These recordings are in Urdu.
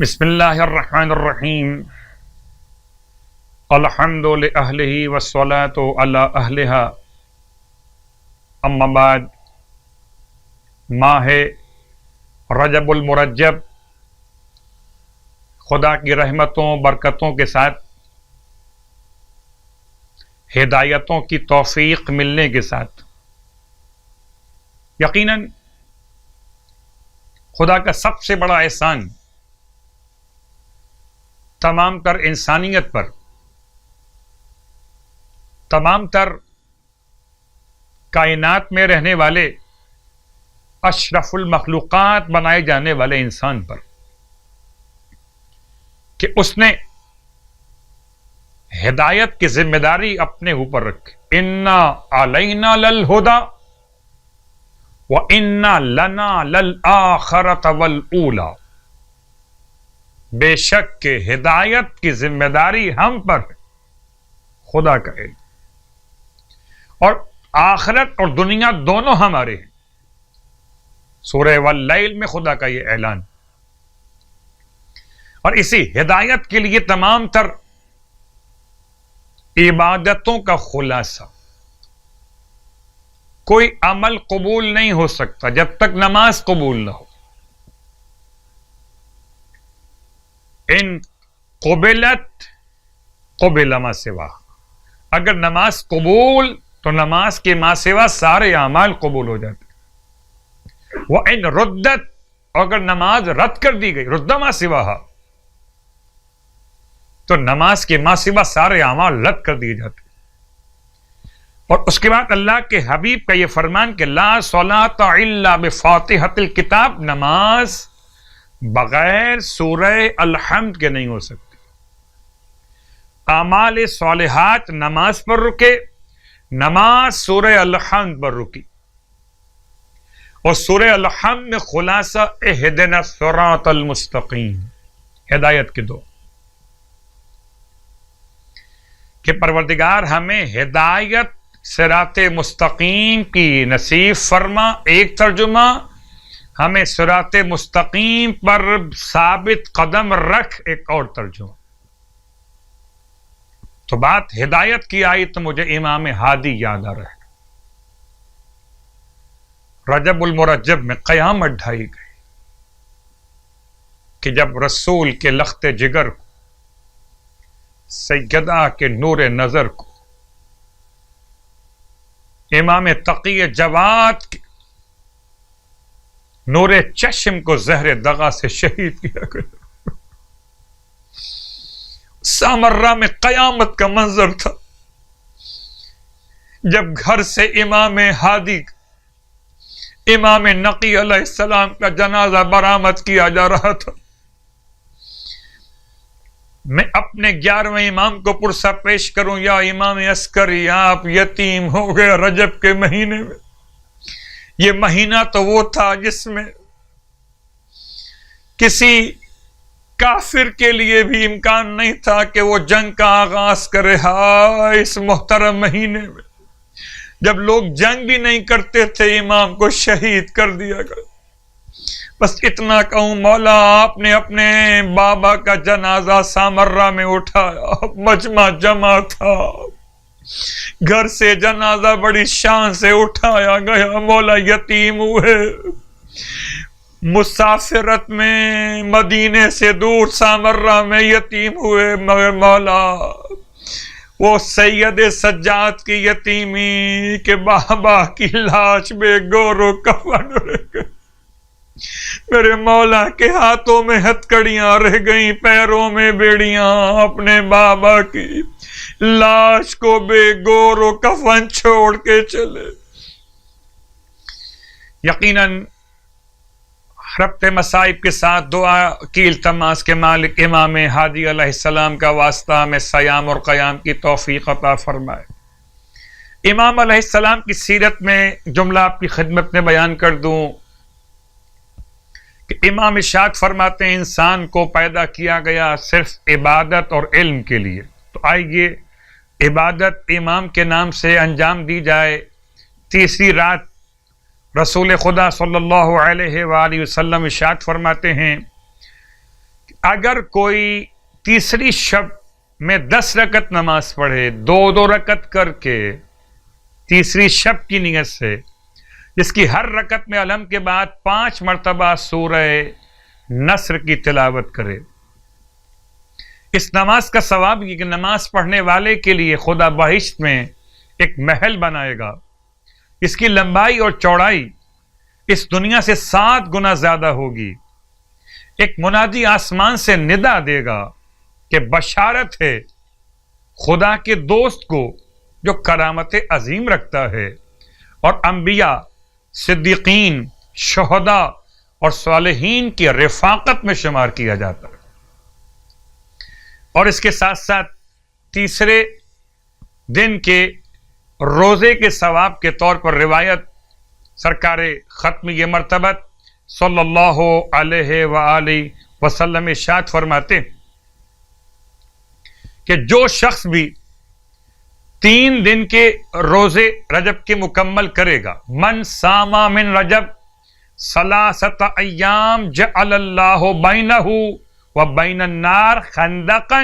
بسم اللہ الرحمن الرحیم الحمد للہ والصلاة علی اہلہا اما بعد ماہ رجب المرجب خدا کی رحمتوں برکتوں کے ساتھ ہدایتوں کی توفیق ملنے کے ساتھ یقیناً خدا کا سب سے بڑا احسان تمام تر انسانیت پر، تمام تر کائنات میں رہنے والے اشرف المخلوقات بنائے جانے والے انسان پر کہ اس نے ہدایت کی ذمہ داری اپنے اوپر رکھی۔ انا علینا للہدی وانا لنا للآخرۃ والأولی، بے شک کہ ہدایت کی ذمہ داری ہم پر ہے، خدا کا علم، اور آخرت اور دنیا دونوں ہمارے ہیں۔ سورہ واللیل میں خدا کا یہ اعلان، اور اسی ہدایت کے لیے تمام تر عبادتوں کا خلاصہ، کوئی عمل قبول نہیں ہو سکتا جب تک نماز قبول نہ ہو۔ ان قبلت قبل ما سوا، اگر نماز قبول تو نماز کے ما سوا سارے اعمال قبول ہو جاتے۔ وَإِن رُدَّتْ، اگر نماز رد کر دی گئی، رد ما سواہا، تو نماز کے ما سوا سارے اعمال رد کر دیے جاتے۔ اور اس کے بعد اللہ کے حبیب کا یہ فرمان کہ لا صلاۃ الا بفاتحۃ الکتاب، نماز بغیر سورہ الحمد کے نہیں ہو سکتی۔ اعمال صالحات نماز پر رکے، نماز سورہ الحمد پر رکی، اور سورہ الحمد میں خلاصہ اہدنا الصراط المستقیم، ہدایت کے دو کہ پروردگار ہمیں ہدایت صراط مستقیم کی نصیب فرما، ایک ترجمہ، ہمیں صراط مستقیم پر ثابت قدم رکھ، ایک اور ترجمہ۔ تو بات ہدایت کی آئی تو مجھے امام ہادی یاد آ رہا ہے۔ رجب المرجب میں قیامت ڈھائی گئی کہ جب رسول کے لخت جگر کو، سیدہ کے نور نظر کو، امام تقی جواد کے نور چشم کو زہر دغا سے شہید کیا گیا۔ سامرہ میں قیامت کا منظر تھا جب گھر سے امام ہادی، امام نقی علیہ السلام کا جنازہ برآمد کیا جا رہا تھا۔ میں اپنے 11ویں امام کو پرسہ پیش کروں، یا امام عسکری آپ یتیم ہو گئے رجب کے مہینے میں۔ یہ مہینہ تو وہ تھا جس میں کسی کافر کے لیے بھی امکان نہیں تھا کہ وہ جنگ کا آغاز کرے۔ ہاں، اس محترم مہینے میں جب لوگ جنگ بھی نہیں کرتے تھے، امام کو شہید کر دیا گیا۔ بس اتنا کہوں، مولا آپ نے اپنے بابا کا جنازہ سامرہ میں اٹھایا، مجمع جمع تھا، گھر سے جنازہ بڑی شان سے اٹھایا گیا، مولا یتیم ہوئے، مسافرت میں مدینے سے دور سامرہ میں یتیم ہوئے، مگر مولا وہ سید سجاد کی یتیمی کہ بابا کی لاش بے گور و کفن رہ گئی، میرے مولا کے ہاتھوں میں ہتکڑیاں رہ گئیں، پیروں میں بیڑیاں، اپنے بابا کی لاش کو بے گور و کفن چھوڑ کے چلے۔ یقیناً ربط مصائب کے ساتھ دعا کی التماس کے مالک امام ہادی علیہ السلام کا واسطہ میں سیام اور قیام کی توفیق عطا فرمائے۔ امام علیہ السلام کی سیرت میں جملہ آپ کی خدمت میں بیان کر دوں کہ امام ارشاد فرماتے ہیں انسان کو پیدا کیا گیا صرف عبادت اور علم کے لیے، تو آئیے عبادت امام کے نام سے انجام دی جائے۔ تیسری رات رسول خدا صلی اللہ علیہ وآلہ وسلم ارشاد فرماتے ہیں اگر کوئی تیسری شب میں 10 رکعت نماز پڑھے 2 رکعت کر کے تیسری شب کی نیت سے، جس کی ہر رکعت میں علم کے بعد 5 مرتبہ سورہ نصر کی تلاوت کرے، اس نماز کا ثواب یہ کہ نماز پڑھنے والے کے لیے خدا بہشت میں ایک محل بنائے گا، اس کی لمبائی اور چوڑائی اس دنیا سے 7 گنا زیادہ ہوگی۔ ایک منادی آسمان سے ندا دے گا کہ بشارت ہے خدا کے دوست کو جو کرامت عظیم رکھتا ہے، اور انبیاء، صدیقین، شہداء اور صالحین کی رفاقت میں شمار کیا جاتا ہے۔ اور اس کے ساتھ ساتھ تیسرے دن کے روزے کے ثواب کے طور پر روایت سرکار ختمی مرتبت صلی اللہ علیہ وآلہ وسلم ارشاد فرماتے کہ جو شخص بھی 3 دن کے روزے رجب کے مکمل کرے گا، من ساما من رجب 3 ایام جعل اللہ بینہ وبین النار خندقا،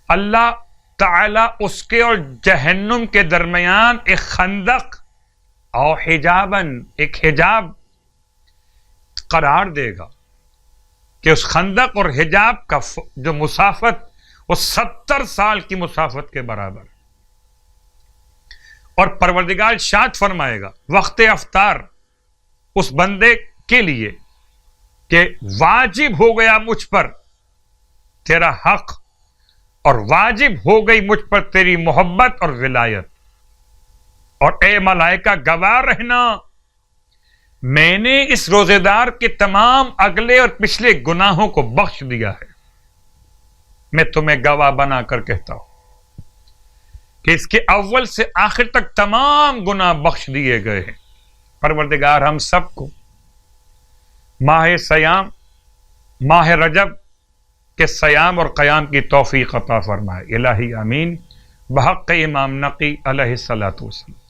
اللہ تعالی اس کے اور جہنم کے درمیان ایک خندق اور حجابن، ایک حجاب قرار دے گا کہ اس خندق اور حجاب کا جو مسافت وہ 70 سال کی مسافت کے برابر، اور پروردگار ارشاد فرمائے گا وقت افطار اس بندے کے لیے کہ واجب ہو گیا مجھ پر تیرا حق، اور واجب ہو گئی مجھ پر تیری محبت اور ولایت، اور اے ملائکہ گواہ رہنا میں نے اس روزے دار کے تمام اگلے اور پچھلے گناہوں کو بخش دیا ہے۔ میں تمہیں گواہ بنا کر کہتا ہوں کہ اس کے اول سے آخر تک تمام گناہ بخش دیے گئے ہیں۔ پروردگار ہم سب کو ماہ سیام، ماہ رجب کے سیام اور قیام کی توفیق عطا فرمائے۔ الہی آمین۔ بحق امام نقی علیہ الصلوۃ والسلام۔